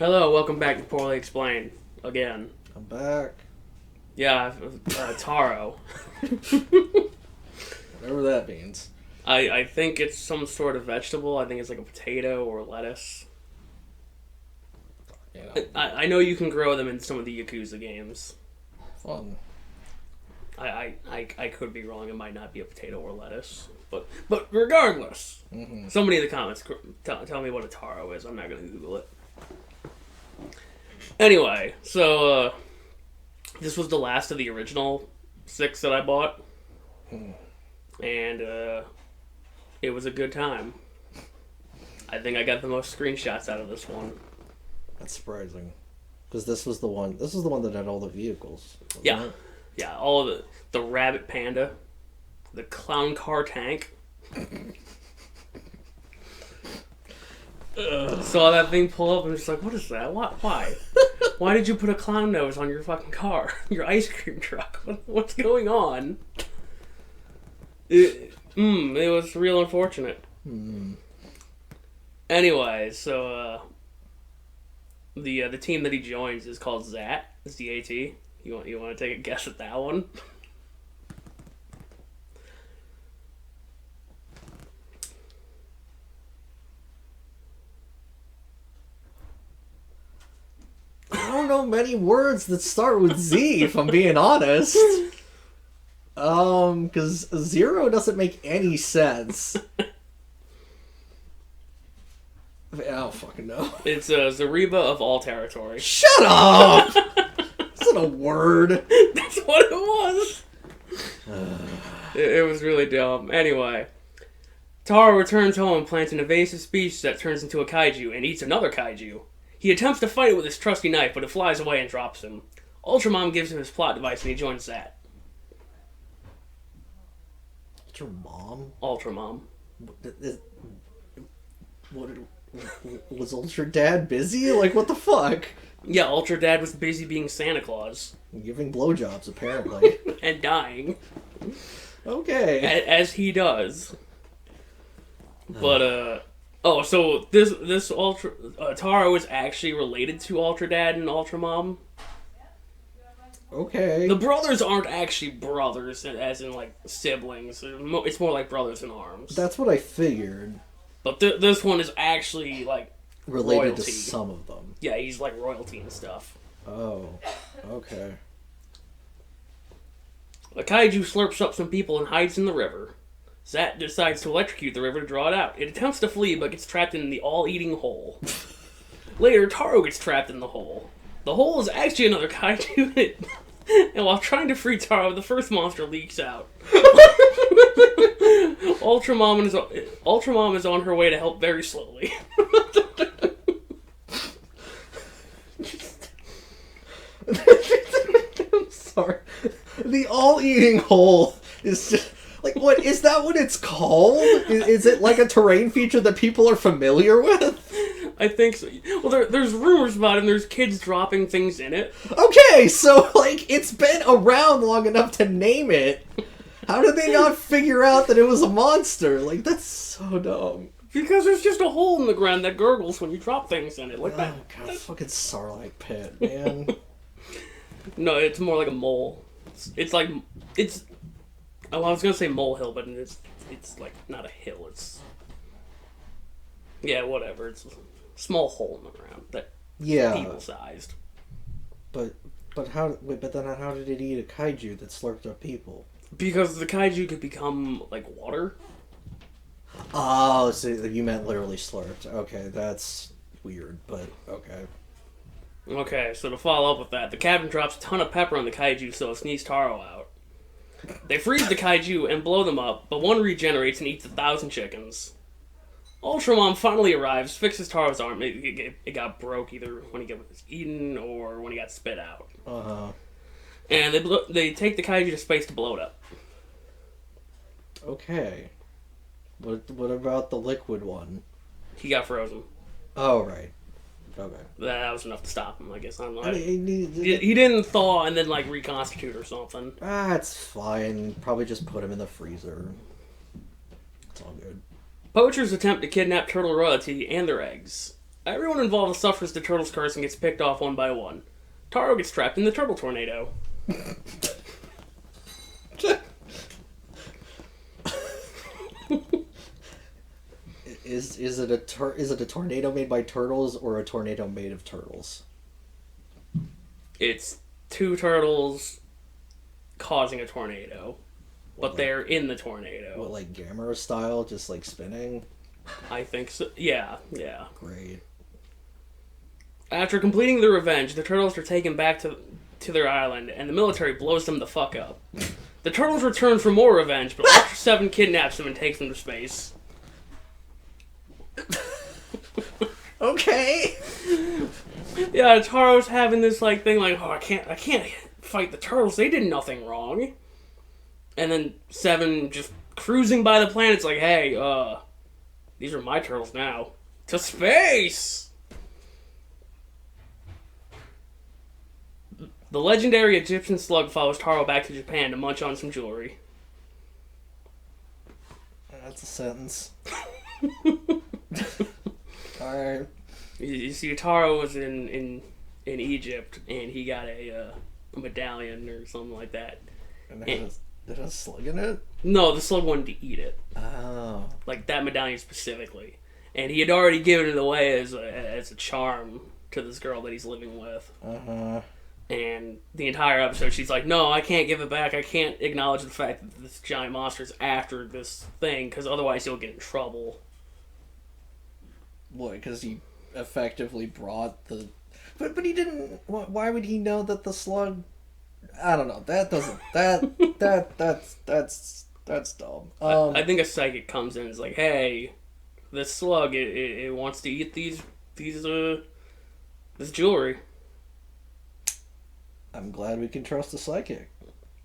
Hello, welcome back to Poorly Explained. Again. I'm back. Yeah, Taro. Whatever that means. I think it's some sort of vegetable. I think it's like a potato or lettuce. You know, I know you can grow them in some of the Yakuza games. fun. I could be wrong. It might not be a potato or lettuce. But regardless, somebody in the comments tell me what a taro is. I'm not going to Google it. Anyway, so this was the last of the original 6 that I bought. And it was a good time. I think I got the most screenshots out of this one. That's surprising. Because this was the one that had all the vehicles. Yeah. It? Yeah, all of the rabbit panda, the clown car tank. Saw that thing pull up and just like, what is that? Why? Why did you put a clown nose on your fucking car? Your ice cream truck? What's going on? It was real unfortunate. Anyway, so the team that he joins is called ZAT. Z-A-T. You want to take a guess at that one? I don't know many words that start with Z, if I'm being honest. Because zero doesn't make any sense. I don't fucking know. It's Zariba of all territory. Shut up! It's not a word. That's what it was. It was really dumb. Anyway, Taro returns home and plants an evasive speech that turns into a kaiju and eats another kaiju. He attempts to fight it with his trusty knife, but it flies away and drops him. Ultraman gives him his plot device and he joins that. What's your mom? Ultraman. What was Ultra Dad busy? Like, what the fuck? Yeah, Ultra Dad was busy being Santa Claus. Giving blowjobs, apparently. And dying. Okay. As he does. But, so this Ultra... Taro is actually related to Ultra Dad and Ultramom. Okay. The brothers aren't actually brothers, as in, like, siblings. It's more like brothers in arms. That's what I figured. But this one is actually, like, Related royalty. to some of them. Yeah, he's, like, royalty and stuff. Oh. Okay. A kaiju slurps up some people and hides in the river. Zat decides to electrocute the river to draw it out. It attempts to flee, but gets trapped in the all-eating hole. Later, Taro gets trapped in the hole. The hole is actually another kaiju, and while trying to free Taro, the first monster leaks out. Ultramom is on her way to help very slowly. I'm sorry. The all-eating hole is just... Like, what? Is that what it's called? Is it like a terrain feature that people are familiar with? I think so. Well, there's rumors about it, and there's kids dropping things in it. Okay, so, like, it's been around long enough to name it. How did they not figure out that it was a monster? Like, that's so dumb. Because there's just a hole in the ground that gurgles when you drop things in it. Like that. Oh, God, fucking Sarlacc pit, man. No, it's more like a mole. It's like... It's... Oh, I was gonna say molehill, but it's like, not a hill, it's... Yeah, whatever. It's a small hole in the ground that people-sized. But how... Wait, but then how did it eat a kaiju that slurped up people? Because the kaiju could become, like, water. Oh, so you meant literally slurped. Okay, that's weird, but okay. Okay, so to follow up with that, the captain drops a ton of pepper on the kaiju so it sneezes Taro out. They freeze the kaiju and blow them up, but one regenerates and eats 1,000 chickens. Ultramon finally arrives, fixes Taro's arm. It got broke either when he got eaten or when he got spit out. Uh-huh. And they take the kaiju to space to blow it up. Okay. What about the liquid one? He got frozen. Oh, right. Okay. That was enough to stop him, I guess. I don't know. I mean, He didn't thaw and then, like, reconstitute or something. it's fine. Probably just put him in the freezer. It's all good. Poachers attempt to kidnap turtle royalty and their eggs. Everyone involved suffers the turtle's curse and gets picked off one by one. Taro gets trapped in the turtle tornado. Is it a tornado made by turtles or a tornado made of turtles? It's two turtles causing a tornado, but they're in the tornado. What, like Gamera style, just like spinning? I think so. Yeah. Great. After completing their revenge, the turtles are taken back to their island, and the military blows them the fuck up. The turtles return for more revenge, but Ultra 7 kidnaps them and takes them to space. Okay. Yeah, Taro's having this like thing like, oh, I can't fight the turtles. They did nothing wrong. And then 7 just cruising by the planet's like, hey, these are my turtles now. To space! The legendary Egyptian slug follows Taro back to Japan to munch on some jewelry. That's a sentence. Alright. You see, Taro was in Egypt, and he got a medallion or something like that. And it had a slug in it? No, the slug wanted to eat it. Oh. Like, that medallion specifically. And he had already given it away as a charm to this girl that he's living with. Uh-huh. And the entire episode, she's like, no, I can't give it back. I can't acknowledge the fact that this giant monster's after this thing, because otherwise he'll get in trouble. What, because he effectively brought the... But he didn't... Why would he know that the slug... I don't know. That doesn't... That's dumb. I think a psychic comes in and is like, hey, this slug, it wants to eat this jewelry. I'm glad we can trust the psychic.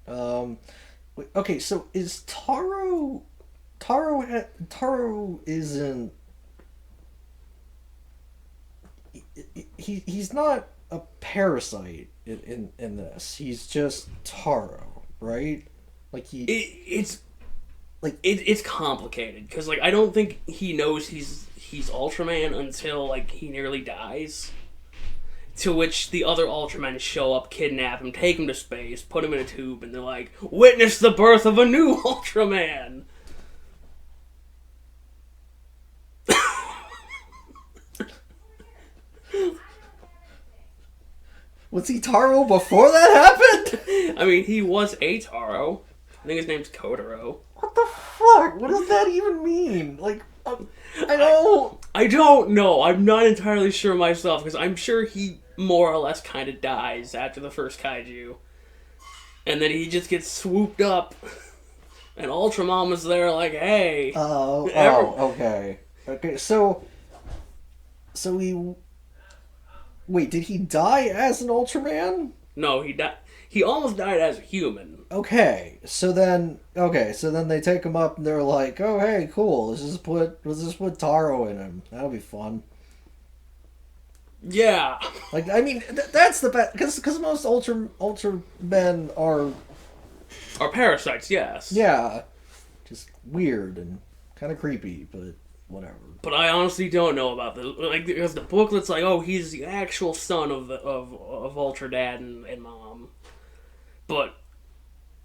Okay, so is Taro isn't... He's not a parasite in this. He's just Taro, right? Like It's complicated because like I don't think he knows he's Ultraman until like he nearly dies. To which the other Ultramen show up, kidnap him, take him to space, put him in a tube, and they're like, "Witness the birth of a new Ultraman." Was he Taro before that happened? I mean, he was a Taro. I think his name's Kotaro. What the fuck? What does that even mean? Like, I don't know. I'm not entirely sure myself, because I'm sure he more or less kind of dies after the first kaiju. And then he just gets swooped up. And Ultraman was there like, hey. Okay. Okay, so he... Wait, did he die as an Ultraman? No, he died. He almost died as a human. Okay, so then they take him up and they're like, "Oh, hey, cool. Let's just put Taro in him. That'll be fun." Yeah. Like, I mean, that's the best because most Ultramen are parasites. Yes. Yeah, just weird and kind of creepy, but whatever. But I honestly don't know about this. Like, because the booklet's like, oh, he's the actual son of Ultra Dad and Mom. But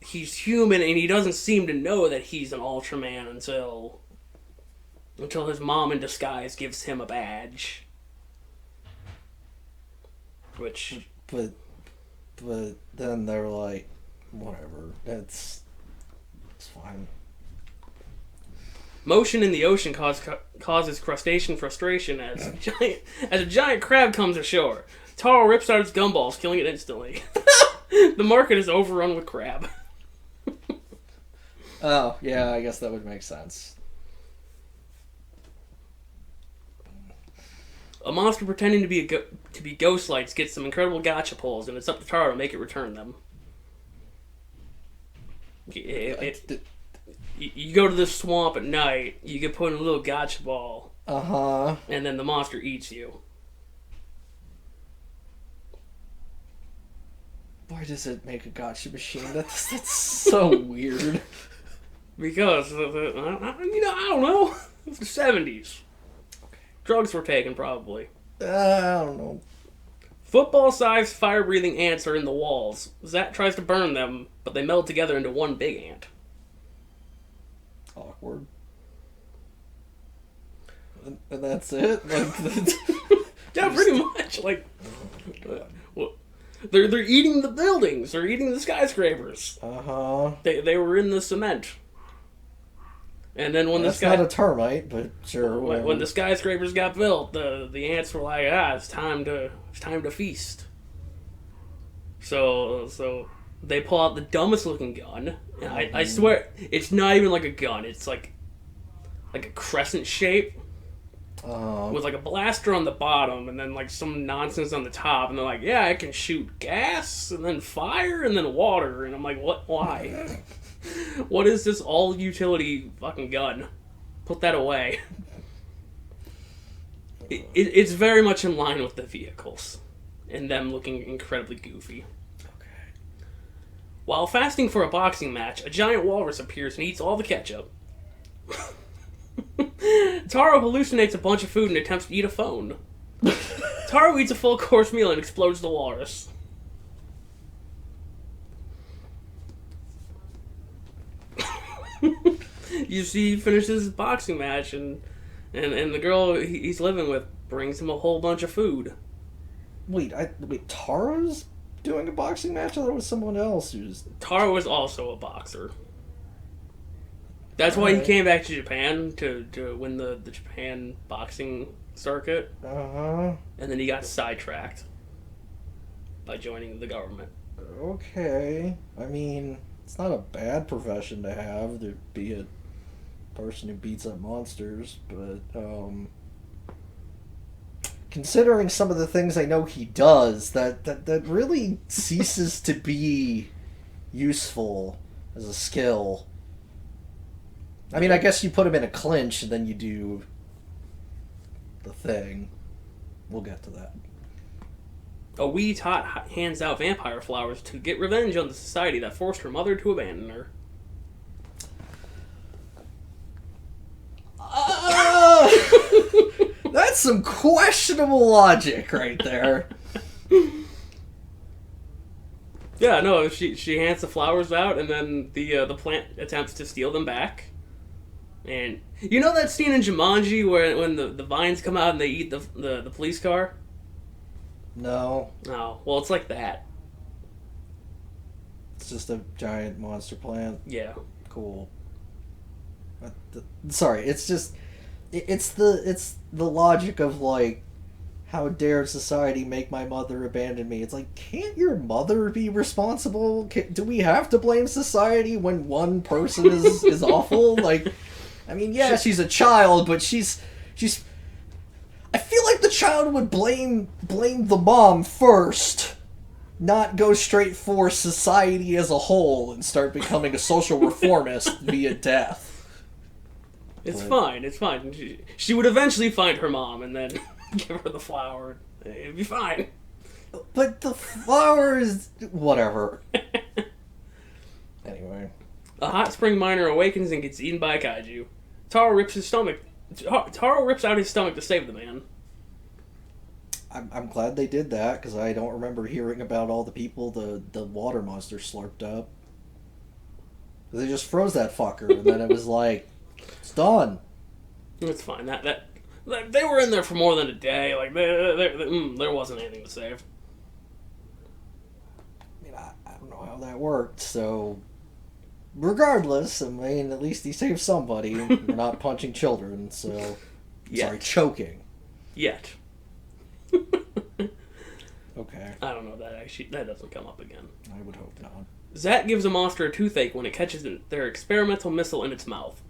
he's human, and he doesn't seem to know that he's an Ultraman until his mom in disguise gives him a badge. Which... But then they're like, whatever, it's fine. Motion in the ocean causes crustacean frustration as a giant crab comes ashore. Taro rips out its gumballs, killing it instantly. The market is overrun with crab. Oh, yeah, I guess that would make sense. A monster pretending to be ghost lights gets some incredible gacha pulls, and it's up to Taro to make it return them. You go to this swamp at night, you get put in a little gacha ball. Uh-huh. And then the monster eats you. Why does it make a gacha machine? That's so weird. Because, I don't know. It's the 70s. Okay. Drugs were taken, probably. I don't know. Football-sized fire-breathing ants are in the walls. Zat tries to burn them, but they meld together into one big ant. Awkward. And that's it? Like, yeah, pretty much. Like, they're eating the buildings. They're eating the skyscrapers. Uh-huh. They were in the cement. And then when that's not a termite, but sure. When the skyscrapers got built, the ants were like, it's time to feast. So they pull out the dumbest looking gun. I swear it's not even like a gun. It's like a crescent shape with like a blaster on the bottom and then like some nonsense on the top. And they're like, yeah, I can shoot gas and then fire and then water. And I'm like, what? Why? What is this all utility fucking gun? Put that away. It's very much in line with the vehicles and them looking incredibly goofy. Okay. While fasting for a boxing match, a giant walrus appears and eats all the ketchup. Taro hallucinates a bunch of food and attempts to eat a phone. Taro eats a full course meal and explodes the walrus. You see, he finishes his boxing match, and the girl he's living with brings him a whole bunch of food. Wait, Taro's doing a boxing match? I thought it was someone else who's... Taro was also a boxer. That's why he came back to Japan to win the Japan boxing circuit. Uh-huh. And then he got sidetracked by joining the government. Okay. I mean, it's not a bad profession to have, to be a person who beats up monsters, but considering some of the things I know he does, that really ceases to be useful as a skill. I mean, I guess you put him in a clinch and then you do the thing. We'll get to that. A wee tot hands out vampire flowers to get revenge on the society that forced her mother to abandon her. That's some questionable logic right there. Yeah, no, she hands the flowers out, and then the plant attempts to steal them back. And you know that scene in Jumanji where when the vines come out and they eat the police car? No. Oh, well, it's like that. It's just a giant monster plant. Yeah. Cool. Sorry, it's just... It's the logic of, like, how dare society make my mother abandon me? It's like, can't your mother be responsible? Do we have to blame society when one person is awful? Like, I mean, yeah, she's a child, but she's... I feel like the child would blame the mom first, not go straight for society as a whole and start becoming a social reformist via death. It's fine. She would eventually find her mom and then give her the flower. It'd be fine. But the flower is... whatever. Anyway. A hot spring miner awakens and gets eaten by a kaiju. Taro rips out his stomach to save the man. I'm glad they did that, because I don't remember hearing about all the people the water monster slurped up. They just froze that fucker, and then it was like... It's done. It's fine. That they were in there for more than a day. Like there wasn't anything to save. I mean, I don't know how that worked. So, regardless, I mean, at least he saved somebody. We're not punching children. So, sorry, choking. Yet. Okay. I don't know that doesn't come up again. I would hope not. Zat gives a monster a toothache when it catches their experimental missile in its mouth.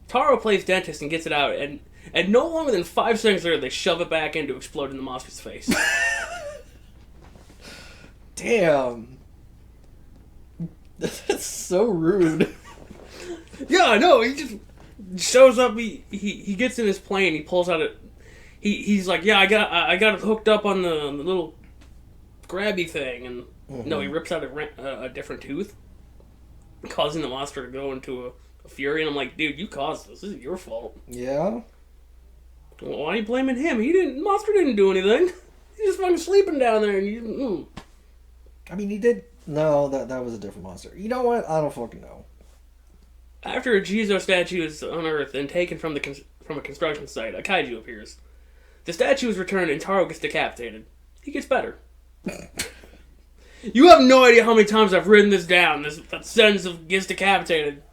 Taro plays dentist and gets it out, and no longer than 5 seconds later, they shove it back in to explode in the monster's face. Damn. That's so rude. Yeah, I know. He just shows up. He gets in his plane. He pulls out he's like, yeah, I got it hooked up on the little grabby thing, and no, he rips out a different tooth, causing the monster to go into a fury. And I'm like, dude, you caused this. This is your fault. Yeah. Well, why are you blaming him? Monster didn't do anything. He's just fucking sleeping down there, and I mean, he did. No, that was a different monster. You know what? I don't fucking know. After a Jizo statue is unearthed and taken from a construction site, a kaiju appears. The statue is returned, and Taro gets decapitated. He gets better. You have no idea how many times I've written this down. That sentence of gets decapitated.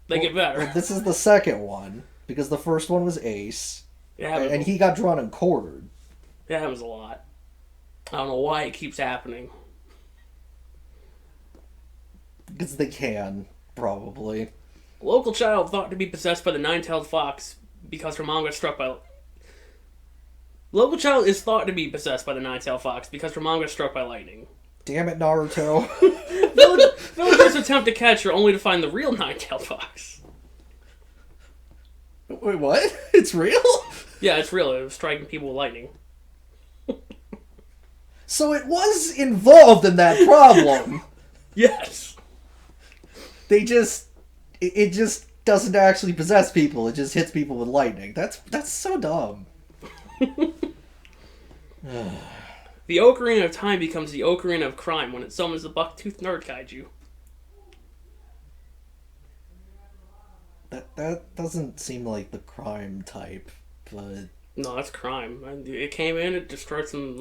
They get better. Well, this is the second one, because the first one was Ace. And he got drawn and quartered. It happens a lot. I don't know why it keeps happening. Because they can, probably. A local child thought to be possessed by the nine-tailed fox because her mom got struck by... Local child is thought to be possessed by the nine-tailed fox because her mom got struck by lightning. Damn it, Naruto. Villagers attempt to catch her only to find the real nine-tailed fox. Wait, what? It's real? Yeah, it's real. It was striking people with lightning. So it was involved in that problem. Yes. It just doesn't actually possess people. It just hits people with lightning. That's so dumb. The Ocarina of Time becomes the Ocarina of Crime when it summons the buck-toothed nerd kaiju. That doesn't seem like the crime type, but... No, that's crime. It came in, it destroyed some,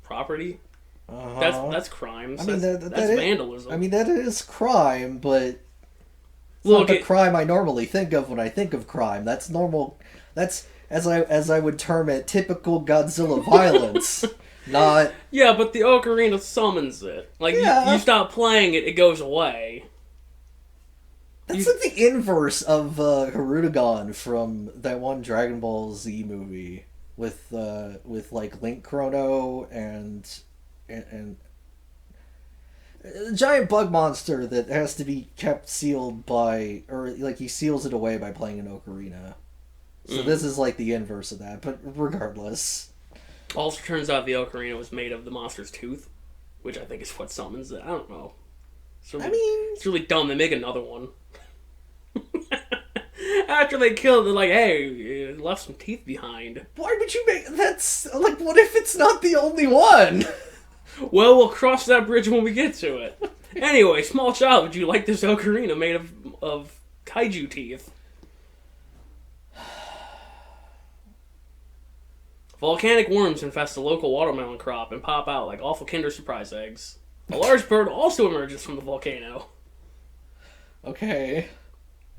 property. Uh-huh. That's crime. I mean, that's vandalism. I mean, that is crime, but... It's not the crime I normally think of when I think of crime. That's normal... That's, as I would term it, typical Godzilla violence. Not... Yeah, but the Ocarina summons it. You stop playing it, it goes away. That's like the inverse of Hirudegan from that one Dragon Ball Z movie with Link Chrono and a giant bug monster that has to be kept sealed by, or he seals it away by playing an ocarina. So this is the inverse of that, but regardless. Also turns out the ocarina was made of the monster's tooth, which I think is what summons it. I don't know. It's really dumb. They make another one. After they kill it, they're like, hey, it left some teeth behind. Why would you make... That's... what if it's not the only one? Well, we'll cross that bridge when we get to it. Anyway, small child, would you like this ocarina made of kaiju teeth? Volcanic worms infest the local watermelon crop and pop out like awful Kinder Surprise eggs. A large bird also emerges from the volcano. Okay.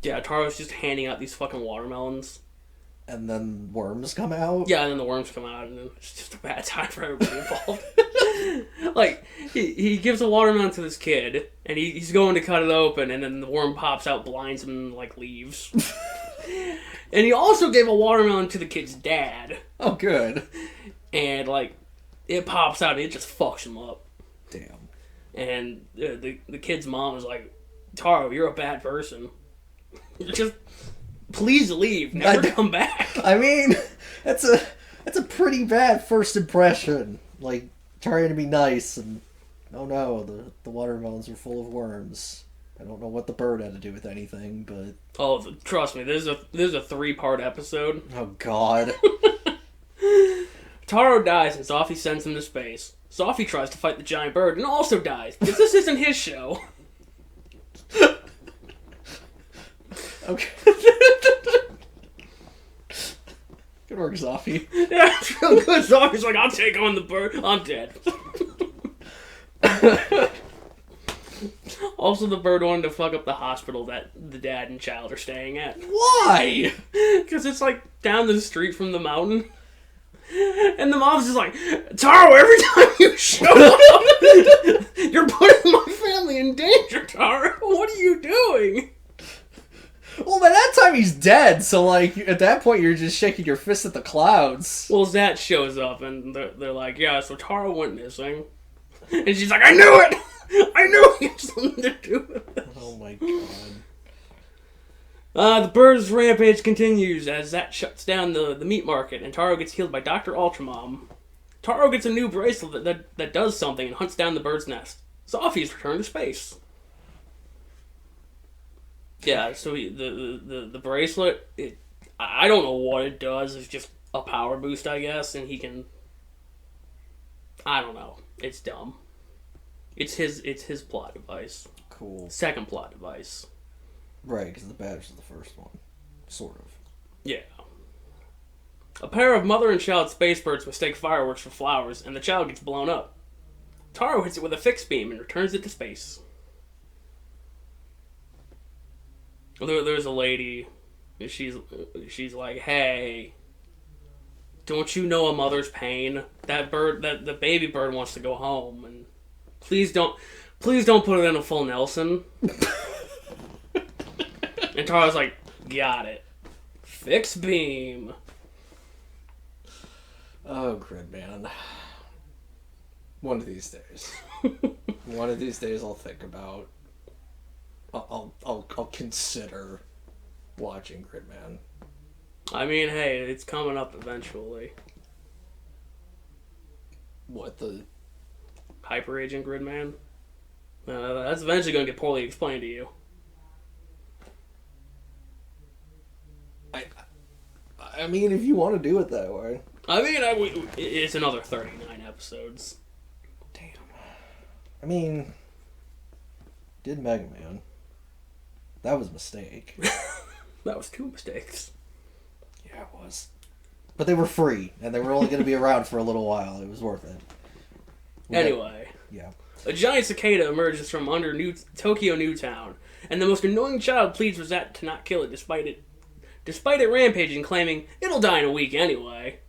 Yeah, Taro's just handing out these fucking watermelons. And then worms come out? Yeah, and then the worms come out, and then it's just a bad time for everybody involved. He gives a watermelon to this kid, and he's going to cut it open, and then the worm pops out, blinds him, and, leaves. And he also gave a watermelon to the kid's dad. Oh, good. And, it pops out, and it just fucks him up. Damn. And the kid's mom is like, Taro, you're a bad person. Just please leave. Never come back. I mean, that's a pretty bad first impression. Trying to be nice and oh no, the watermelons are full of worms. I don't know what the bird had to do with anything, but oh, trust me, there's a 3-part episode. Oh god. Taro dies and Zoffy sends him to space. Zoffy tries to fight the giant bird and also dies because this isn't his show. Okay. Good work, Zoffy. Yeah, it's real good. Zoffy's like, I'll take on the bird. I'm dead. Also, the bird wanted to fuck up the hospital that the dad and child are staying at. Why? Because it's down the street from the mountain. And the mom's just like, Taro, every time you show up, you're putting my family in danger, Taro. What are you doing? Well, by that time he's dead, so, at that point you're just shaking your fist at the clouds. Well, Zat shows up, and they're like, yeah, so Taro went missing. And she's like, I knew it! I knew he had something to do with it. Oh my god. The bird's rampage continues as Zat shuts down the meat market, and Taro gets healed by Dr. Ultraman. Taro gets a new bracelet that does something and hunts down the bird's nest. Zoffy's returned to space. Yeah, so the bracelet, I don't know what it does. It just a power boost, I guess, and he can... I don't know. It's dumb. It's his plot device. Cool. Second plot device. Right, because the badge is the first one. Sort of. Yeah. A pair of mother and child space birds mistake fireworks for flowers, and the child gets blown up. Taro hits it with a fixed beam and returns it to space. There's a lady, and she's like, "Hey, don't you know a mother's pain? The baby bird wants to go home, and please don't put it in a full Nelson." And Taro's like, "Got it. Fixed beam." Oh, Gridman. One of these days. One of these days I'll think about... I'll consider watching Gridman. I mean, hey, it's coming up eventually. What, the... Hyper Agent Gridman? That's eventually going to get poorly explained to you. I mean, if you want to do it that way. I mean, it's another 39 episodes. Damn. I mean, did Mega Man. That was a mistake. That was 2 mistakes. Yeah, it was. But they were free, and they were only going to be around for a little while. It was worth it. Anyway. Yeah. A giant cicada emerges from under Tokyo Newtown, and the most annoying child pleads with Zat to not kill it despite it rampaging, claiming it'll die in a week anyway.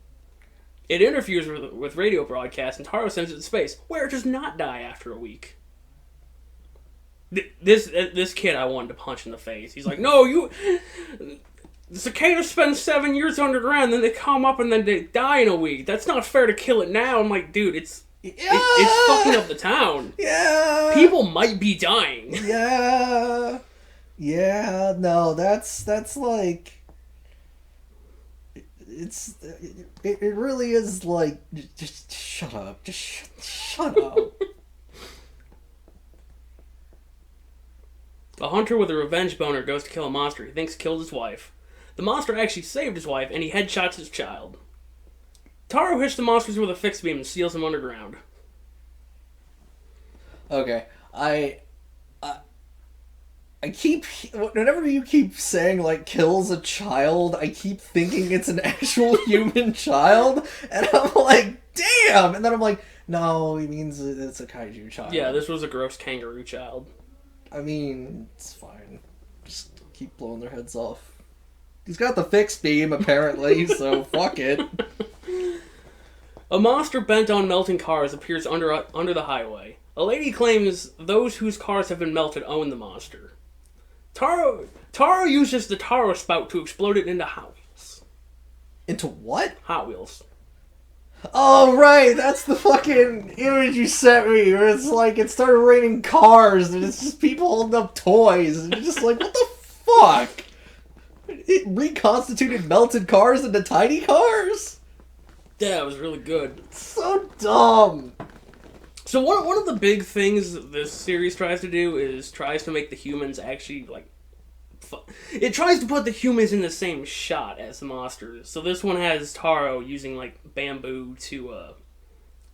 It interferes with radio broadcasts, and Taro sends it to space, where it does not die after a week. This kid I wanted to punch in the face. He's like, "No, you... The cicadas spend 7 years underground, then they come up and then they die in a week. That's not fair to kill it now." I'm like, dude, it's fucking up the town. Yeah. People might be dying. Yeah. Yeah, no, that's like... It really is like... Just shut up. Just shut up. A hunter with a revenge boner goes to kill a monster he thinks killed his wife. The monster actually saved his wife, and he headshots his child. Taro hits the monsters with a fixed beam and seals them underground. Okay, I keep... Whenever you keep saying, like, kills a child, I keep thinking it's an actual human child, and I'm like, damn! And then I'm like, no, he means it's a kaiju child. Yeah, this was a gross kangaroo child. I mean, it's fine. Just keep blowing their heads off. He's got the fixed beam, apparently, so fuck it. A monster bent on melting cars appears under the highway. A lady claims those whose cars have been melted own the monster. Taro uses the Taro spout to explode it into Hot Wheels. Into what? Hot Wheels. Oh, right, that's the fucking image you sent me, where it's like, it started raining cars, and it's just people holding up toys, and you're just like, what the fuck? It reconstituted melted cars into tiny cars? Yeah, it was really good. It's so dumb. So one of the big things this series tries to do is tries to make the humans actually, like... It tries to put the humans in the same shot as the monsters. So this one has Taro using, like, bamboo to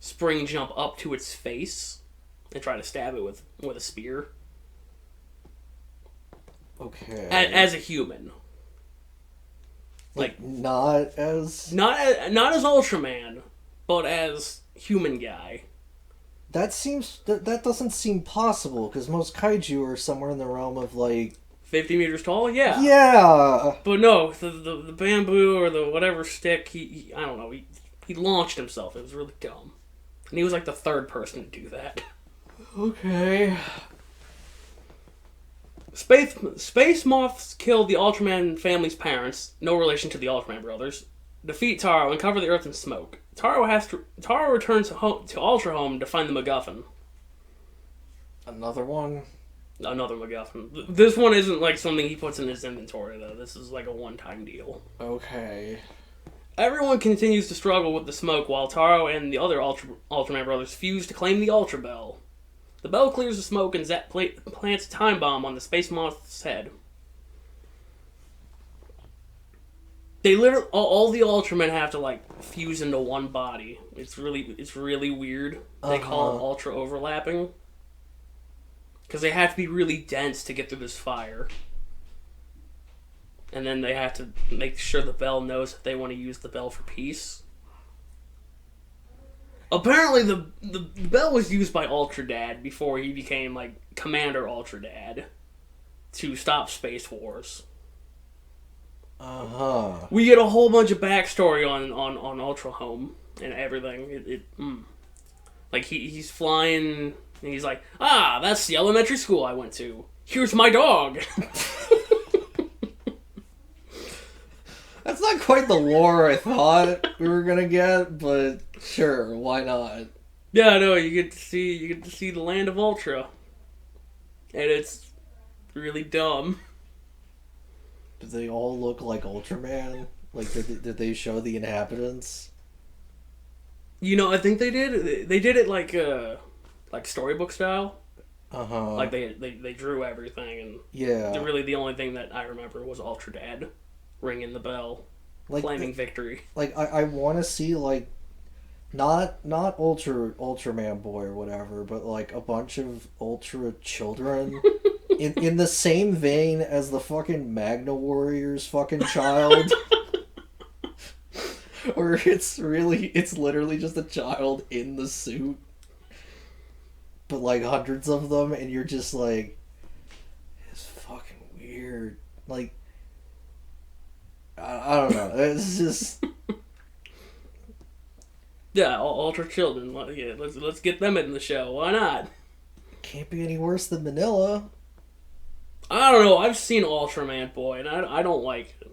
spring jump up to its face and try to stab it with a spear. Okay. As a human. Like, not as Ultraman, but as human guy. That doesn't seem possible, because most kaiju are somewhere in the realm of, like... 50 meters tall? Yeah. Yeah! But no, the bamboo or the whatever stick, he I don't know, he launched himself. It was really dumb. And he was like the third person to do that. Okay. Space Moths kill the Ultraman family's parents, no relation to the Ultraman brothers, defeat Taro, and cover the Earth in smoke. Taro returns home to Ultra Home to find the MacGuffin. Another one? Another MacGuffin. This one isn't like something he puts in his inventory, though. This is like a one-time deal. Okay. Everyone continues to struggle with the smoke while Taro and the other Ultraman brothers fuse to claim the Ultra Bell. The bell clears the smoke and Zet plants a time bomb on the Space Moth's head. They literally all the Ultramen have to like fuse into one body. It's really weird. They call it ultra overlapping because they have to be really dense to get through this fire, and then they have to make sure the Bell knows that they want to use the Bell for peace. Apparently, the Bell was used by Ultra Dad before he became like Commander Ultra Dad to stop space wars. We get a whole bunch of backstory on Ultra Home and everything. Like he's flying and he's like, that's the elementary school I went to. Here's my dog. That's not quite the lore I thought we were gonna get, but sure, why not? Yeah, no, you get to see the land of Ultra, and it's really dumb. Do they all look like Ultraman? Like, did they show the inhabitants? I think they did. They did it like storybook style. Like they drew everything, and yeah. Really, the only thing that I remember was Ultra Dad ringing the bell, like claiming victory. Like I want to see like not Ultraman boy or whatever, but like a bunch of Ultra children. In the same vein as the fucking Magna Warriors fucking child. Or it's literally just a child in the suit. But like hundreds of them, and you're just like, it's fucking weird. Like, I don't know. It's just... Yeah, Ultra children. Yeah, let's get them in the show. Why not? Can't be any worse than Manila. I don't know. I've seen Ultraman Boy, and I don't like it.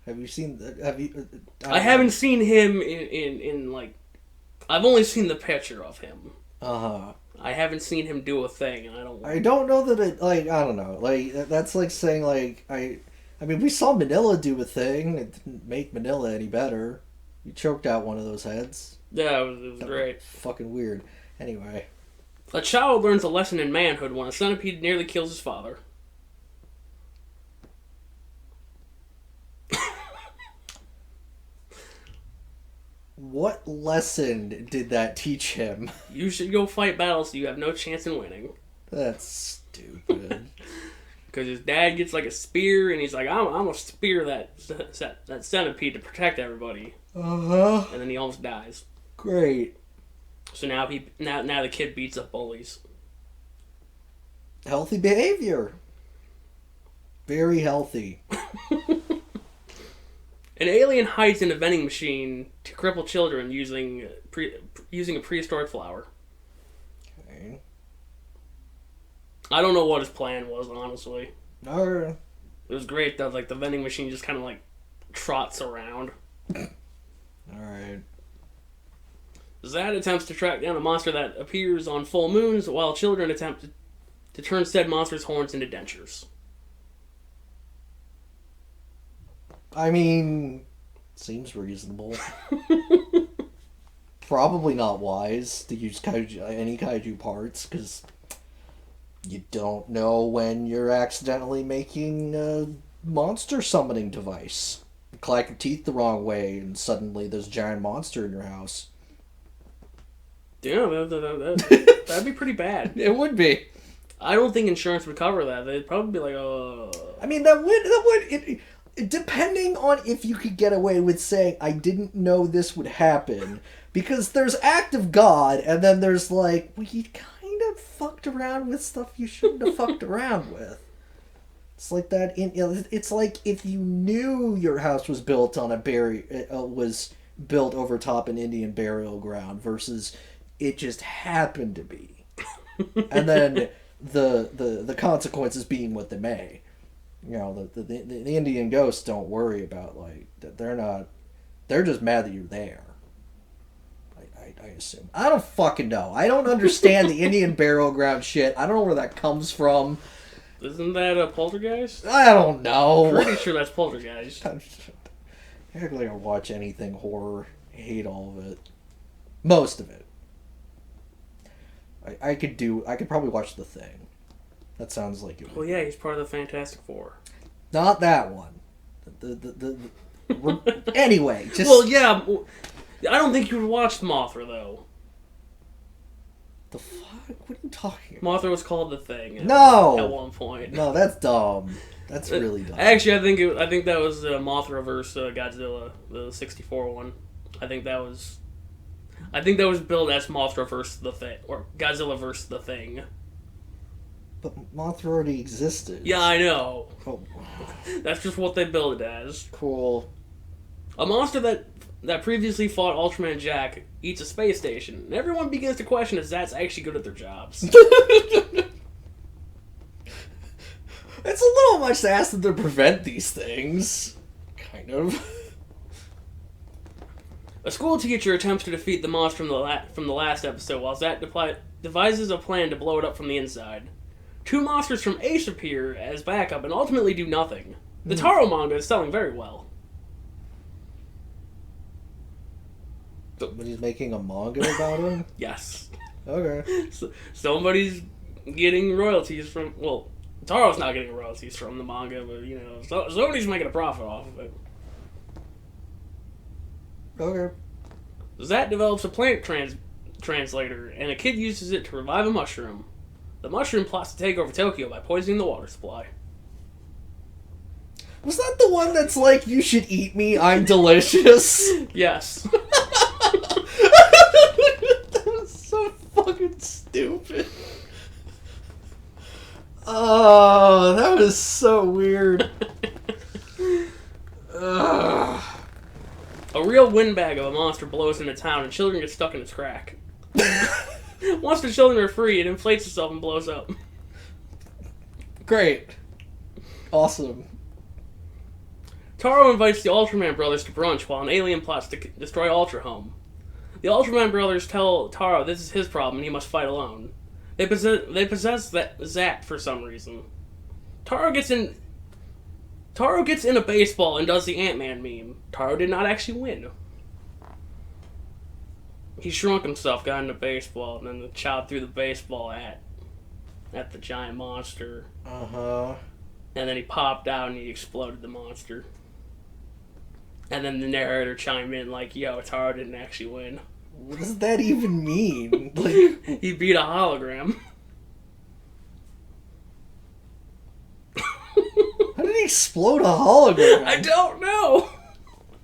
Have you seen? I haven't seen him in like. I've only seen the picture of him. I haven't seen him do a thing, and I don't. I don't know that it like I don't know like that's like saying like I mean we saw Manila do a thing. It didn't make Manila any better. You choked out one of those heads. Yeah, it was great. Fucking weird. Anyway. A child learns a lesson in manhood when a centipede nearly kills his father. What lesson did that teach him? You should go fight battles so you have no chance in winning. That's stupid. Because his dad gets like a spear and he's like, I'm gonna spear that centipede to protect everybody. And then he almost dies. Great. So now the kid beats up bullies. Healthy behavior. Very healthy. An alien hides in a vending machine to cripple children using a prehistoric flower. Okay. I don't know what his plan was, honestly. No. It was great though. Like the vending machine just kind of like trots around. Alright. Zad attempts to track down a monster that appears on full moons, while children attempt to turn said monster's horns into dentures. I mean, seems reasonable. Probably not wise to use any kaiju parts, because you don't know when you're accidentally making a monster summoning device. You clack your teeth the wrong way, and suddenly there's a giant monster in your house. Yeah, that'd be pretty bad. It would be. I don't think insurance would cover that. They'd probably be like, oh. I mean, that would depending on if you could get away with saying, I didn't know this would happen. Because there's act of God, and then there's like, well, you kind of fucked around with stuff you shouldn't have fucked around with. It's like that. It's like if you knew your house was built on was built over top an Indian burial ground versus it just happened to be, and then the consequences being what they may. You know, the Indian ghosts don't worry about like that. They're just mad that you're there. I assume. I don't fucking know. I don't understand the Indian burial ground shit. I don't know where that comes from. Isn't that a Poltergeist? I don't know. Pretty sure that's Poltergeist. I act like I watch anything horror. I hate all of it. Most of it. I could probably watch The Thing. That sounds like it. Well, yeah, he's part of the Fantastic Four. Not that one. Anyway, just... Well, yeah, I don't think you would watch Mothra, though. The fuck? What are you talking about? Mothra was called the Thing. No! At one point. No, that's dumb. That's really dumb. Actually, I think that was Mothra versus Godzilla, the 64 one. I think that was billed as Mothra versus the Thing, or Godzilla versus the Thing. But Mothra already existed. Yeah, I know. Oh. That's just what they billed it as. Cool. A monster that previously fought Ultraman Jack eats a space station, and everyone begins to question if Zat's actually good at their jobs. It's a little much to ask them to prevent these things. Kind of. A school teacher attempts to defeat the monster from the last episode, while Zat devises a plan to blow it up from the inside. Two monsters from Ace appear as backup and ultimately do nothing. The Taro manga is selling very well. Somebody's making a manga about him? Yes. Okay. So, somebody's getting royalties from... Well, Taro's not getting royalties from the manga, but, you know, somebody's making a profit off of it. Okay. Zat develops a plant translator, and a kid uses it to revive a mushroom. The mushroom plots to take over Tokyo by poisoning the water supply. Was that the one that's like, you should eat me, I'm delicious? Yes. That was so fucking stupid. Oh, that was so weird. Ugh. A real windbag of a monster blows into town, and children get stuck in its crack. Once the children are free, it inflates itself and blows up. Great. Awesome. Taro invites the Ultraman brothers to brunch while an alien plots to destroy Ultra Home. The Ultraman brothers tell Taro this is his problem and he must fight alone. They possess Zat for some reason. Taro gets in a baseball and does the Ant-Man meme. Taro did not actually win. He shrunk himself, got into baseball, and then chopped through the baseball at the giant monster. Uh-huh. And then he popped out and he exploded the monster. And then the narrator chimed in like, yo, Taro didn't actually win. What does that even mean? Like, he beat a hologram. how did he explode a hologram? I don't know.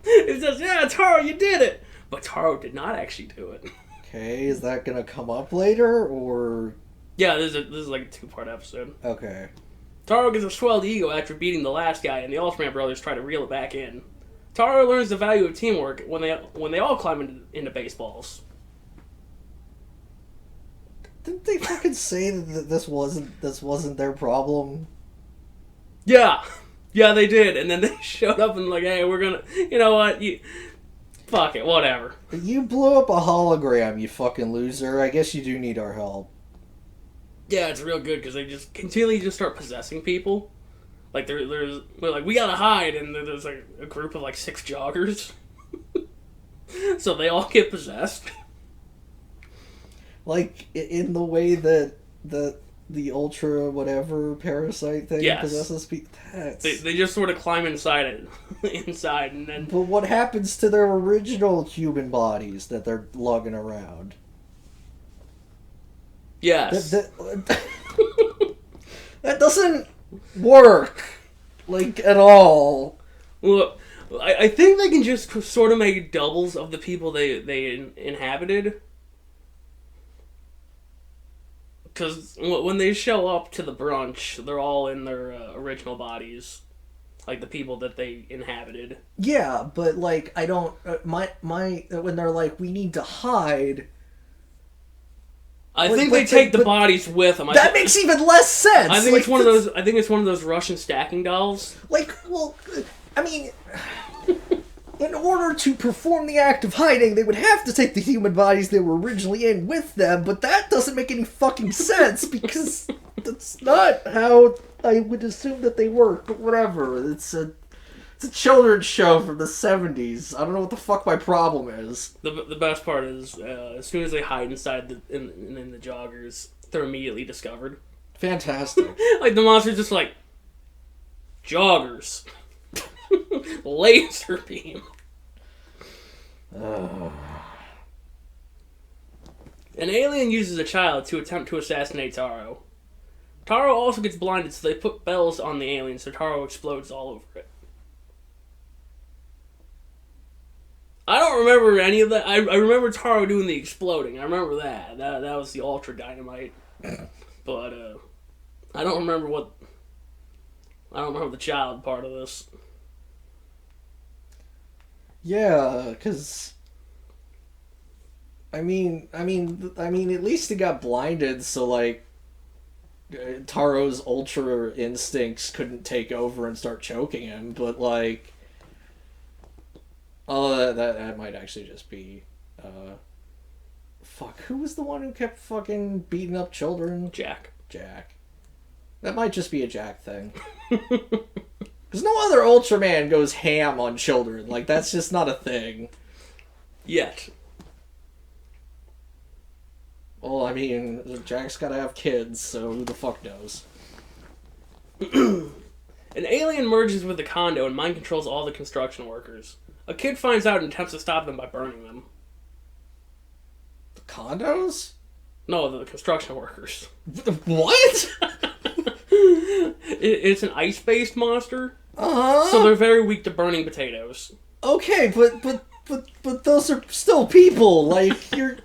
It says, yeah, Taro, you did it. But Taro did not actually do it. Okay, is that gonna come up later, or... Yeah, this is like a 2-part episode. Okay. Taro gets a swelled ego after beating the last guy, and the Ultraman brothers try to reel it back in. Taro learns the value of teamwork when they all climb into baseballs. Didn't they fucking say that this wasn't their problem? Yeah, they did, and then they showed up and like, hey, we're gonna, you know what, fuck it, whatever. You blew up a hologram, you fucking loser. I guess you do need our help. Yeah, it's real good because they just continually just start possessing people. Like we're like, we gotta hide, and there's like a group of like 6 joggers. So they all get possessed. Like in the way that the ultra whatever parasite thing possesses people. They just sort of climb inside, and then. But what happens to their original human bodies that they're lugging around? Yes. That doesn't work, like, at all. Look, I think they can just sort of make doubles of the people they inhabited. Because when they show up to the brunch, they're all in their original bodies. Like the people that they inhabited. Yeah, but, like, I don't... when they're like, we need to hide... I think they take the bodies with them. That makes even less sense. I think it's one of those. I think it's one of those Russian stacking dolls. Like, well, I mean, in order to perform the act of hiding, they would have to take the human bodies they were originally in with them. But that doesn't make any fucking sense because that's not how I would assume that they work. But whatever. It's a children's show from the 70s. I don't know what the fuck my problem is. The best part is, as soon as they hide inside in the joggers, they're immediately discovered. Fantastic. Like, the monster's just like, joggers. Laser beam. Ugh. An alien uses a child to attempt to assassinate Taro. Taro also gets blinded, so they put bells on the alien so Taro explodes all over it. I don't remember any of that. I remember Taro doing the exploding. I remember that. That was the Ultra Dynamite. But, I don't remember the child part of this. Yeah, because... I mean, at least he got blinded, so, like, Taro's ultra instincts couldn't take over and start choking him, but, like... Oh, that might actually just be, fuck, who was the one who kept fucking beating up children? Jack. That might just be a Jack thing. Because no other Ultraman goes ham on children. Like, that's just not a thing. Yet. Well, I mean, Jack's gotta have kids, so who the fuck knows? An alien merges with the condo and mind controls all the construction workers. A kid finds out and attempts to stop them by burning them. The condos? No, the construction workers. What? It's an ice-based monster, Uh-huh. so they're very weak to burning potatoes. Okay, but those are still people. Like, you're...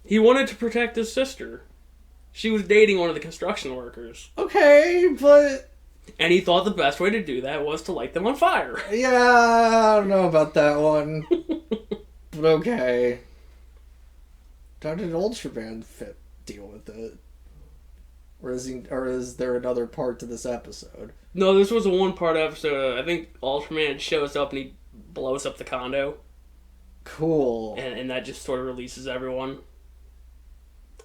He wanted to protect his sister. She was dating one of the construction workers. Okay, but... And he thought the best way to do that was to light them on fire. Yeah, I don't know about that one. But okay. How did Ultraman deal with it? Or is there another part to this episode? No, this was a one-part episode. I think Ultraman shows up and he blows up the condo. Cool. And that just sort of releases everyone.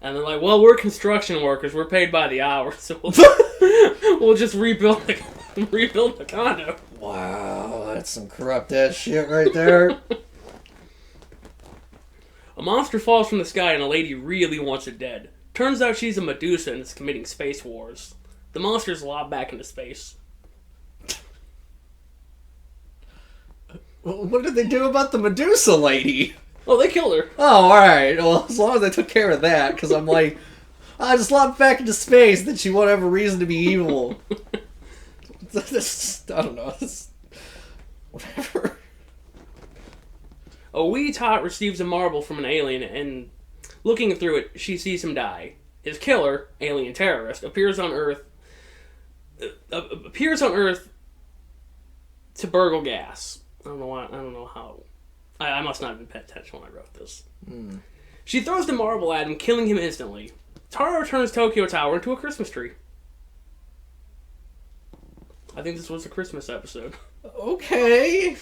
And they're like, well, we're construction workers. We're paid by the hour, so we'll just rebuild the condo. Wow, that's some corrupt-ass shit right there. A monster falls from the sky and a lady really wants it dead. Turns out she's a Medusa and is committing space wars. The monster's lobbed back into space. What did they do about the Medusa lady? Oh, they killed her. Oh, alright. Well, as long as they took care of that, because I'm like, I just lobbed back into space, then she won't have a reason to be evil. I don't know. Whatever. A wee tot receives a marble from an alien, and looking through it, she sees him die. His killer, alien terrorist, appears on Earth to burgle gas. I don't know how. I must not have been paying attention when I wrote this. She throws the marble at him, killing him instantly. Taro turns Tokyo Tower into a Christmas tree. I think this was a Christmas episode. Okay.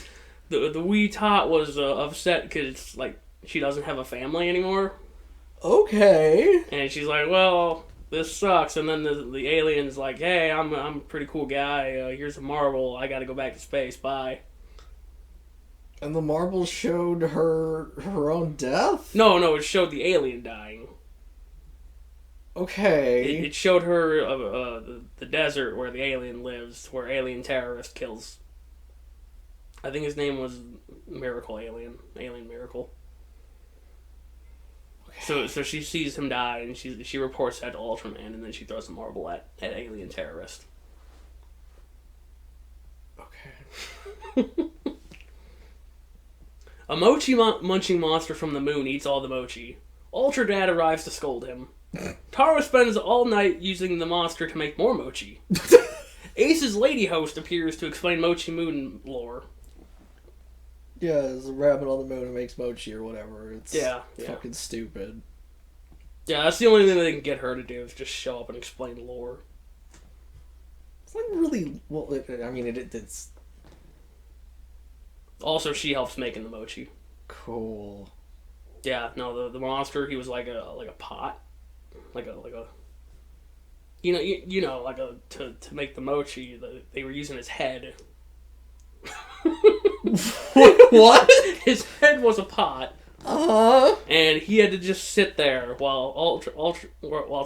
The wee tot was upset because like she doesn't have a family anymore. Okay. And she's like, well, this sucks. And then the alien's like, hey, I'm a pretty cool guy. Here's a marble. I gotta go back to space. Bye. And the marble showed her own death? No, it showed the alien dying. Okay. It showed her the desert where the alien lives, where alien terrorist kills. I think his name was Miracle Alien. Alien Miracle. Okay. So she sees him die, and she reports that to Ultraman, and then she throws a marble at alien terrorist. Okay. A mochi munching monster from the moon eats all the mochi. Ultra Dad arrives to scold him. Taro spends all night using the monster to make more mochi. Ace's lady host appears to explain mochi moon lore. Yeah, there's a rabbit on the moon who makes mochi or whatever. It's fucking stupid. Yeah, that's the only thing they can get her to do is just show up and explain lore. It's like really... Well, it's... Also, she helps making the mochi. Cool. Yeah, no, the monster, he was like a pot. Like a you know, like to make the mochi, they were using his head. What? His head was a pot. Uh-huh. And he had to just sit there while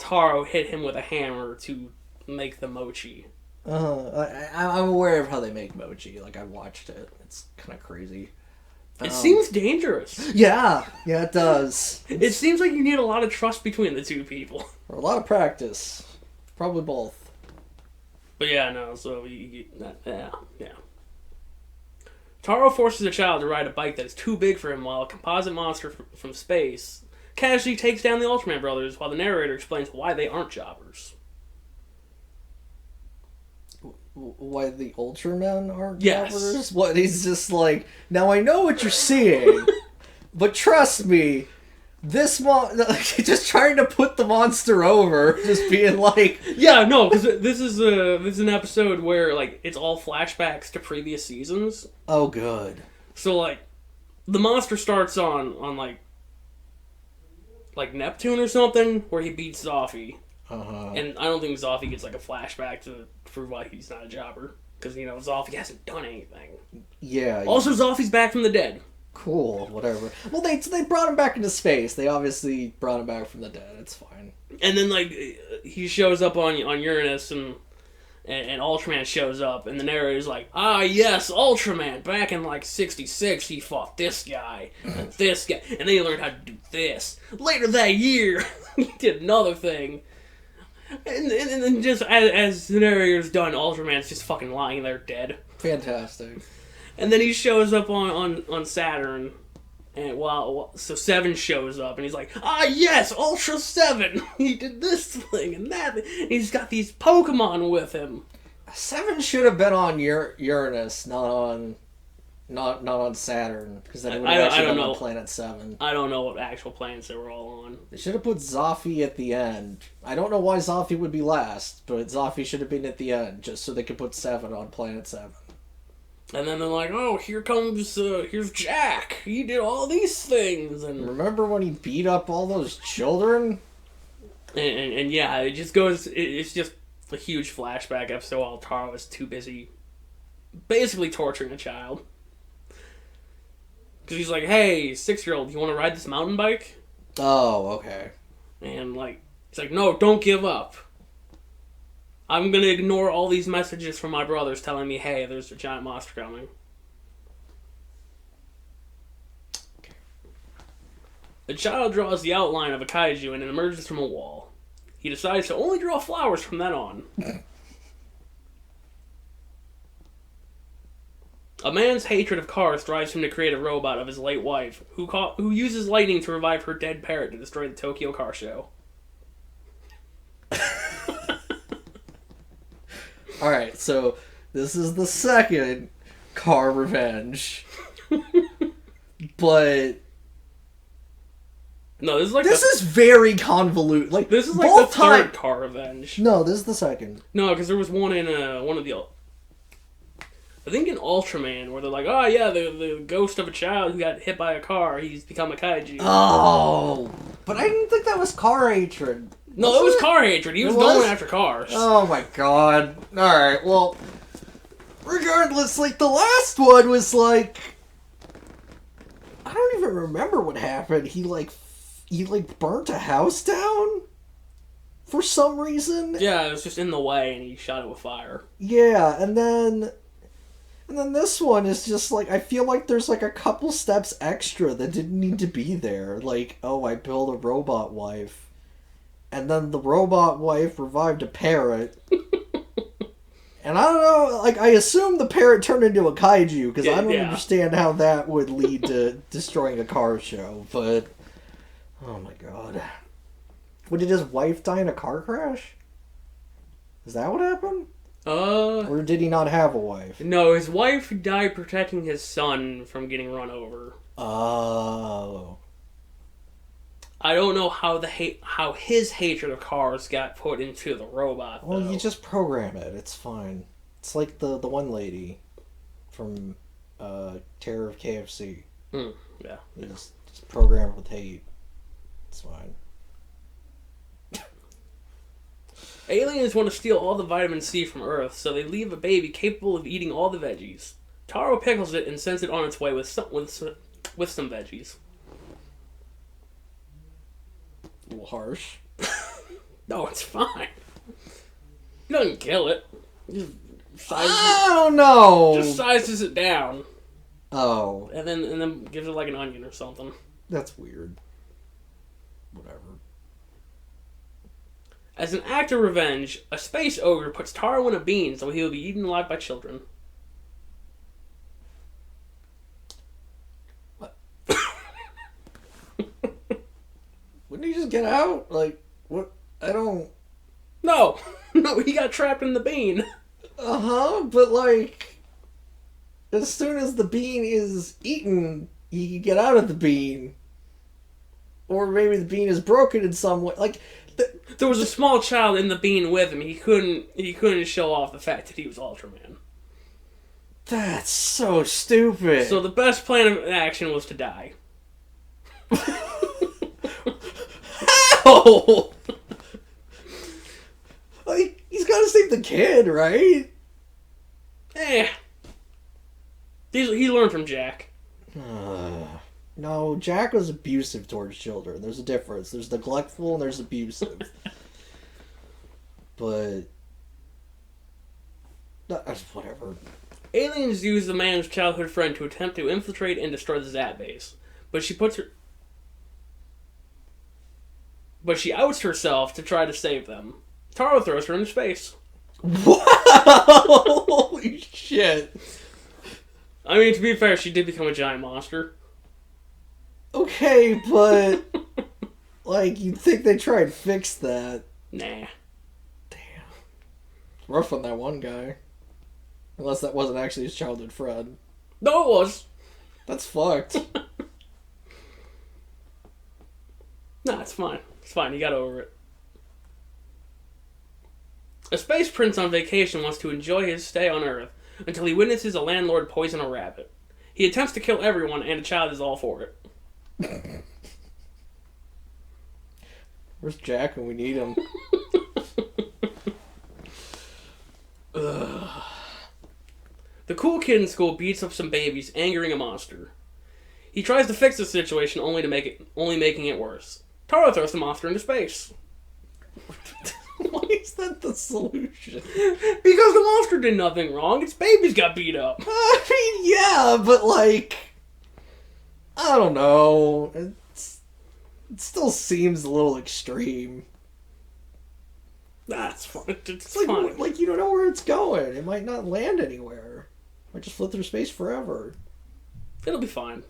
Taro hit him with a hammer to make the mochi. I'm aware of how they make mochi. Like, I watched it. It's kind of crazy. It seems dangerous. Yeah, it does. It seems like you need a lot of trust between the two people. Or a lot of practice. Probably both. But yeah, no, so yeah. Taro forces a child to ride a bike that is too big for him while a composite monster from space casually takes down the Ultraman brothers while the narrator explains why they aren't jobbers. Why the Ultramen aren't Yes. jobbers? What, he's just like, now I know what you're seeing, but trust me, this just trying to put the monster over, just being like... Yeah, no, because this is an episode where, like, it's all flashbacks to previous seasons. Oh, good. So, like, the monster starts on like Neptune or something, where he beats Zoffy. Uh-huh. And I don't think Zoffy gets, like, a flashback to prove why he's not a jobber. Because, you know, Zoffy hasn't done anything. Yeah. Also, Zoffy's back from the dead. Cool, whatever. Well, they brought him back into space. They obviously brought him back from the dead. It's fine. And then, like, he shows up on Uranus, and Ultraman shows up, and the narrator's like, ah, yes, Ultraman, back in, like, 66, he fought this guy, and this guy, and then he learned how to do this. Later that year, he did another thing. And then just, as the narrator's done, Ultraman's just fucking lying there dead. Fantastic. And then he shows up on Saturn, and so Seven shows up, and he's like, ah, yes, Ultra 7! He did this thing and that thing, and he's got these Pokemon with him. 7 should have been on Uranus, not on Saturn, because then it would have actually been on Planet 7. I don't know what actual planets they were all on. They should have put Zoffy at the end. I don't know why Zoffy would be last, but Zoffy should have been at the end, just so they could put 7 on Planet 7. And then they're like, oh, here's Jack. He did all these things. And remember when he beat up all those children? And yeah, it just goes, it's just a huge flashback episode while Taro is too busy basically torturing a child. Because he's like, hey, 6-year-old, you want to ride this mountain bike? Oh, okay. And like, he's like, no, don't give up. I'm going to ignore all these messages from my brothers telling me, hey, there's a giant monster coming. The child draws the outline of a kaiju and it emerges from a wall. He decides to only draw flowers from then on. A man's hatred of cars drives him to create a robot of his late wife, who uses lightning to revive her dead parrot to destroy the Tokyo Car Show. Alright, so this is the second car revenge. But no, this is like this is very convoluted. Like, this is like the third car revenge. No, this is the second. No, because there was one in one of the, I think in Ultraman, where they're like, oh yeah, the ghost of a child who got hit by a car, he's become a kaiju. Oh, but I didn't think that was car hatred. No, it was car hatred. He was going after cars. Oh my god. Alright, well, regardless, like, the last one was like, I don't even remember what happened. He burnt a house down for some reason. Yeah, it was just in the way and he shot it with fire. Yeah, and then this one is just like, I feel like there's like a couple steps extra that didn't need to be there. Like, oh, I built a robot wife. And then the robot wife revived a parrot. And I don't know, like, I assume the parrot turned into a kaiju, because I don't understand how that would lead to destroying a car show, but oh my god. What, did his wife die in a car crash? Is that what happened? Or did he not have a wife? No, his wife died protecting his son from getting run over. Oh. I don't know how his hatred of cars got put into the robot, though. Well, you just program it. It's fine. It's like the one lady from Terror of KFC. Yeah. You just program it with hate. It's fine. Aliens want to steal all the vitamin C from Earth, so they leave a baby capable of eating all the veggies. Taro pickles it and sends it on its way with some veggies. A little harsh. No, it's fine. He doesn't kill it. Just I don't know. Just sizes it down. Oh. And then gives it like an onion or something. That's weird. Whatever. As an act of revenge, a space ogre puts Taro in a bean so he will be eaten alive by children. What? Wouldn't he just get out? Like, what? I don't... No! No, he got trapped in the bean. Uh-huh, but like... As soon as the bean is eaten, he can get out of the bean. Or maybe the bean is broken in some way. Like... There was a small child in the bean with him. He couldn't show off the fact that he was Ultraman. That's so stupid. So the best plan of action was to die. How? Like, he's gotta save the kid, right? He learned from Jack. No, Jack was abusive towards children. There's a difference. There's neglectful and there's abusive. But... whatever. Aliens use the man's childhood friend to attempt to infiltrate and destroy the Zat base. But she outs herself to try to save them. Taro throws her into space. Wow! Holy shit. I mean, to be fair, she did become a giant monster. Okay, but... like, you'd think they try and fix that. Nah. Damn. Rough on that one guy. Unless that wasn't actually his childhood friend. No, it was. That's fucked. Nah, it's fine. It's fine. He got over it. A space prince on vacation wants to enjoy his stay on Earth until he witnesses a landlord poison a rabbit. He attempts to kill everyone, and a child is all for it. Where's Jack when we need him? Ugh. The cool kid in school beats up some babies, angering a monster. He tries to fix the situation, only making it worse. Taro throws the monster into space. Why is that the solution? Because the monster did nothing wrong. Its babies got beat up. I mean, yeah, but like... I don't know. It still seems a little extreme. That's fun. It's like, fun. Like, you don't know where it's going. It might not land anywhere. It might just float through space forever. It'll be fine.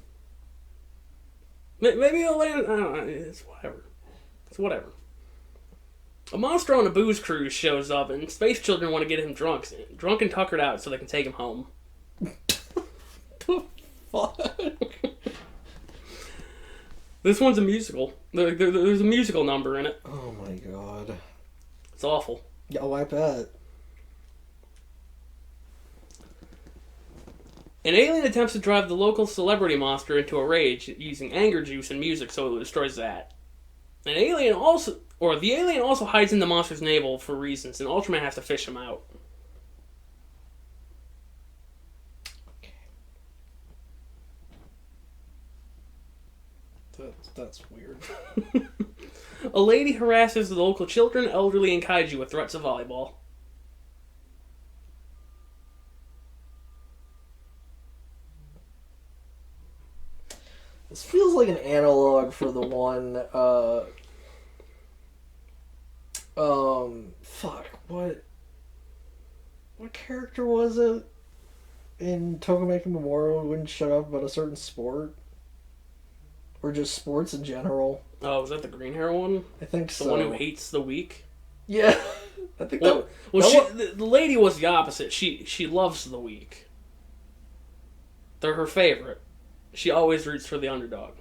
Maybe it'll land... I don't know. It's whatever. It's whatever. A monster on a booze cruise shows up, and space children want to get him drunk and tuckered out so they can take him home. The fuck? This one's a musical. There's a musical number in it. Oh my god. It's awful. Yeah, oh, I bet. An alien attempts to drive the local celebrity monster into a rage using anger juice and music so it destroys that. The alien also hides in the monster's navel for reasons, and Ultraman has to fish him out. That's weird. A lady harasses the local children, elderly, and kaiju with threats of volleyball. This feels like an analog for the one, fuck, what character was it in Tokameki Memorial who wouldn't shut up about a certain sport? Or just sports in general? Oh, was that the green hair one? I think so. The one who hates the weak? Yeah. I think the lady was the opposite. She loves the weak. They're her favorite. She always roots for the underdog.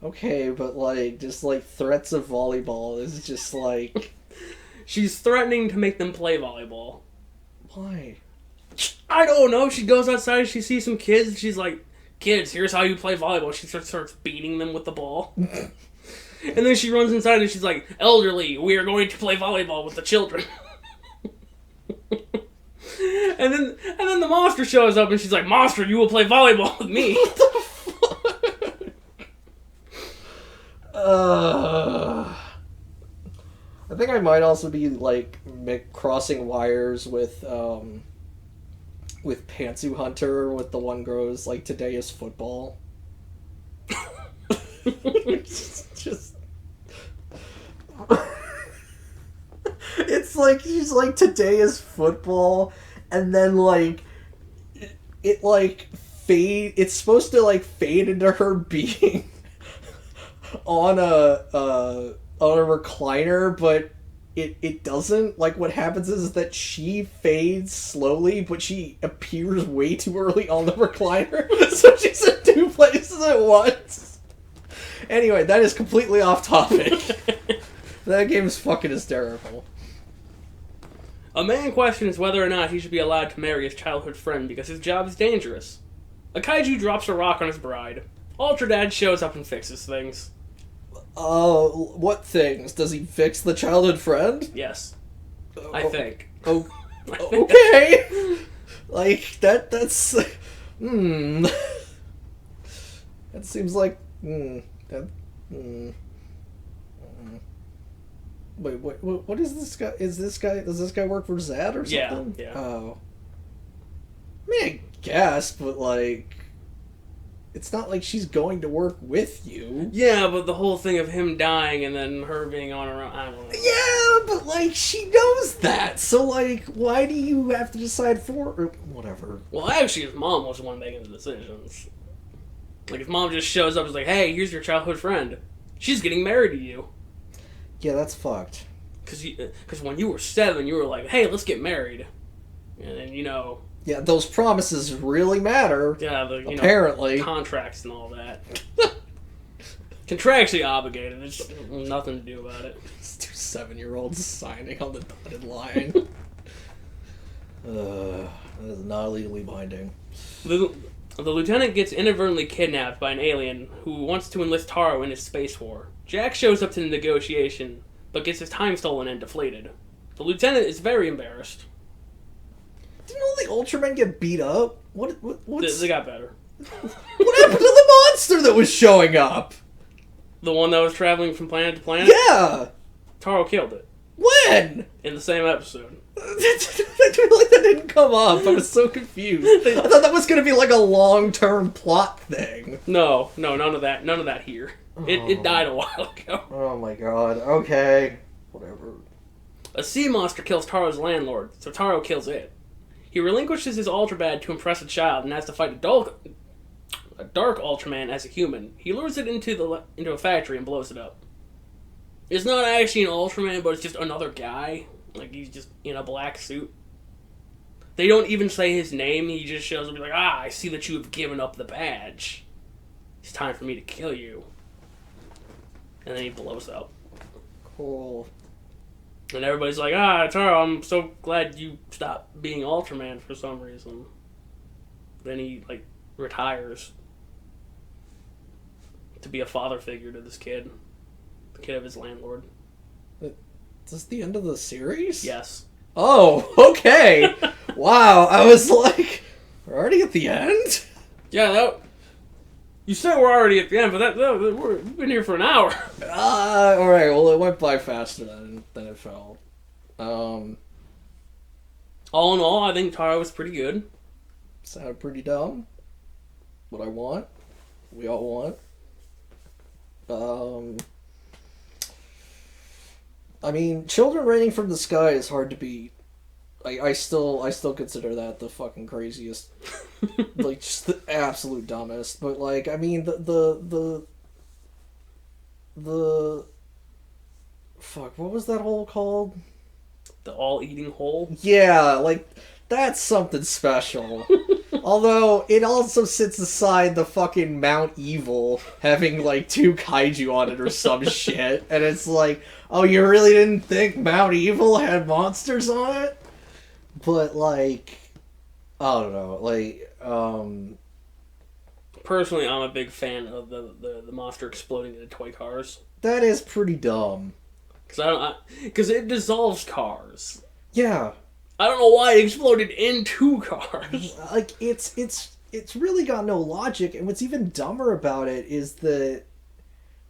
Okay, but like, just like threats of volleyball is just like... She's threatening to make them play volleyball. Why? I don't know. She goes outside, she sees some kids, and she's like, "Kids, here's how you play volleyball." She starts beating them with the ball. And then she runs inside and she's like, "Elderly, we are going to play volleyball with the children." And then the monster shows up and she's like, "Monster, you will play volleyball with me." What the fuck? I think I might also be like crossing wires with Pantsu Hunter, with the one grows like today is football. just it's like she's like today is football, and then like it like fade. It's supposed to like fade into her being on a recliner, but it doesn't. Like, what happens is that she fades slowly, but she appears way too early on the recliner, so she's in two places at once. Anyway, that is completely off topic. That game is fucking hysterical. A man questions whether or not he should be allowed to marry his childhood friend because his job is dangerous. A kaiju drops a rock on his bride. Ultra Dad shows up and fixes things. What things? Does he fix the childhood friend? Yes. I think. Oh, okay. Like, that's... That seems like... Wait, what is this guy? Does this guy work for Zad or something? Yeah. Oh. I mean, I guess, but like... It's not like she's going to work with you. Yeah, but the whole thing of him dying and then her being on her own, I don't know. Yeah, but like, she knows that. So like, why do you have to decide for her? Whatever. Well, actually, his mom was the one making the decisions. Like, his mom just shows up and is like, hey, here's your childhood friend. She's getting married to you. Yeah, that's fucked. Because when you were 7, you were like, hey, let's get married. And then, Yeah, those promises really matter. Yeah, apparently. Contracts and all that. Contractually obligated. There's nothing to do about it. It's 2 7-year-olds signing on the dotted line. That is not legally binding. The lieutenant gets inadvertently kidnapped by an alien who wants to enlist Taro in his space war. Jack shows up to the negotiation, but gets his time stolen and deflated. The lieutenant is very embarrassed. Didn't all the Ultramen get beat up? What's... They got better. What happened to the monster that was showing up? The one that was traveling from planet to planet? Yeah! Taro killed it. When? In the same episode. I feel like that didn't come up. I was so confused. I thought that was going to be like a long-term plot thing. No, none of that. None of that here. It died a while ago. Oh my god. Okay. Whatever. A sea monster kills Taro's landlord, so Taro kills it. He relinquishes his Ultra Bad to impress a child and has to fight a dark Ultraman as a human. He lures it into a factory and blows it up. It's not actually an Ultraman, but it's just another guy. Like, he's just in a black suit. They don't even say his name. He just shows up and be like, I see that you have given up the badge. It's time for me to kill you. And then he blows up. Cool. And everybody's like, Taro, I'm so glad you stopped being Ultraman for some reason. Then he, retires to be a father figure to this kid. The kid of his landlord. Is this the end of the series? Yes. Oh, okay. Wow, I was like, we're already at the end? Yeah, you said we're already at the end, but we've been here for an hour. Alright, well, it went by faster than it felt. All in all, I think Taro was pretty good. Sounded pretty dumb. What I want. We all want. I mean, Children Raining from the Sky is hard to beat. I still consider that the fucking craziest, just the absolute dumbest. But I mean, the fuck, what was that hole called? The all-eating hole? Yeah, that's something special. Although, it also sits aside the fucking Mount Evil having, 2 kaiju on it or some shit. And it's like, oh, you really didn't think Mount Evil had monsters on it? But, I don't know, Personally, I'm a big fan of the monster exploding into toy cars. That is pretty dumb. Because it dissolves cars. Yeah. I don't know why it exploded into cars. It's really got no logic, and what's even dumber about it is that,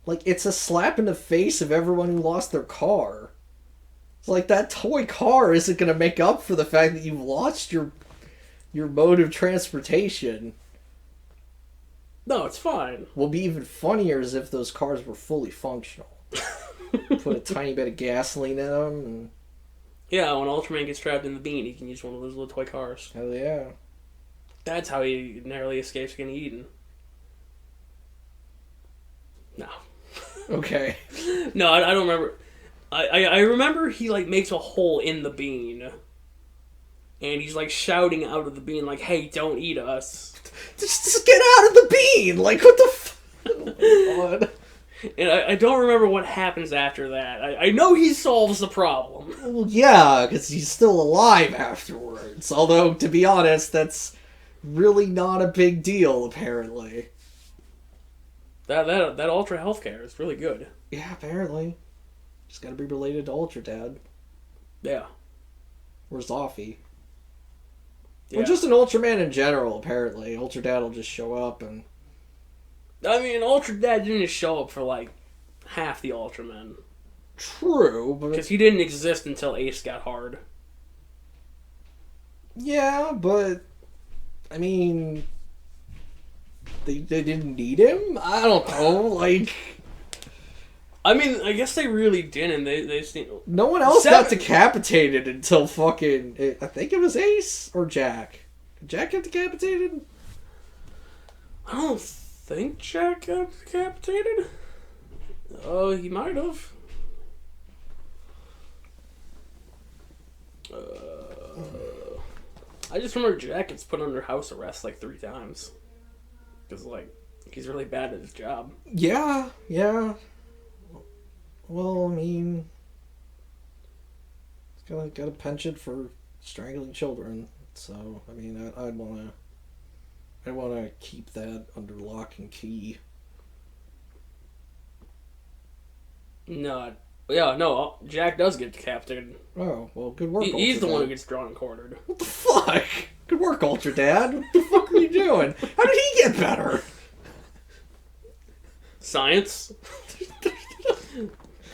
it's a slap in the face of everyone who lost their car. It's like that toy car isn't gonna make up for the fact that you've lost your mode of transportation. No, it's fine. What would be even funnier is if those cars were fully functional. Put a tiny bit of gasoline in them. And... Yeah, when Ultraman gets trapped in the bean, he can use one of those little toy cars. Hell yeah. That's how he narrowly escapes getting eaten. No. Okay. No, I don't remember. I remember he, like, makes a hole in the bean. And he's, like, shouting out of the bean, like, hey, don't eat us. Just get out of the bean! Like, what the Oh my god. And I don't remember what happens after that. I know he solves the problem. Well, yeah, because he's still alive afterwards. Although, to be honest, that's really not a big deal, apparently. That Ultra healthcare is really good. Yeah, apparently. Just gotta be related to Ultra Dad. Yeah. Or Zoffy. Yeah. Or just an Ultraman in general, apparently. Ultra Dad will just show up and... I mean, Ultra Dad didn't show up for, like, half the Ultramen. True, but... Because he didn't exist until Ace got hard. Yeah, but... I mean... They didn't need him? I don't know, like... I mean, I guess they really didn't. They seem... No one else got decapitated until fucking... I think it was Ace or Jack. Did Jack get decapitated? I don't think Jack got decapitated. Oh, he might have. I just remember Jack gets put under house arrest like 3 times. Because, like, he's really bad at his job. Yeah, yeah. Well, I mean... He's got a penchant for strangling children. So, I mean, I'd want to keep that under lock and key. No, yeah, no, Jack does get decapitated. Oh, well, good work, He's the Ultra one who Dad. gets drawn and quartered. What the fuck? Good work, Ultra Dad. What the fuck are you doing? How did he get better? Science?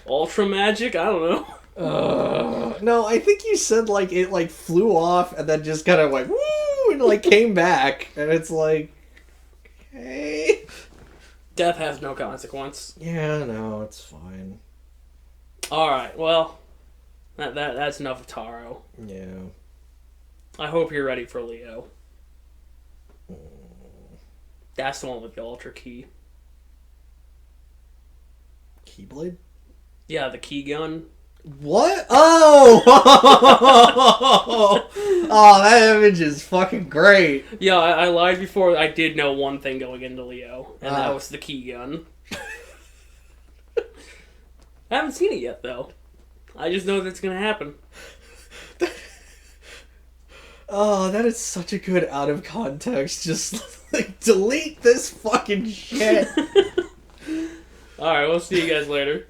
Ultra magic? I don't know. No, I think you said, like, it, like, flew off and then just kind of, like, woo, and, like, came back. And it's like, hey. Death has no consequence. Yeah, no, it's fine. Alright, well, that's enough of Taro. Yeah. I hope you're ready for Leo. That's the one with the Ultra Key. Keyblade? Yeah, the key gun. What? Oh! Oh, that image is fucking great. Yeah, I lied before. I did know one thing going into Leo, and that was the key gun. I haven't seen it yet, though. I just know that's gonna happen. Oh, that is such a good out of context. Just, like, delete this fucking shit. Alright, we'll see you guys later.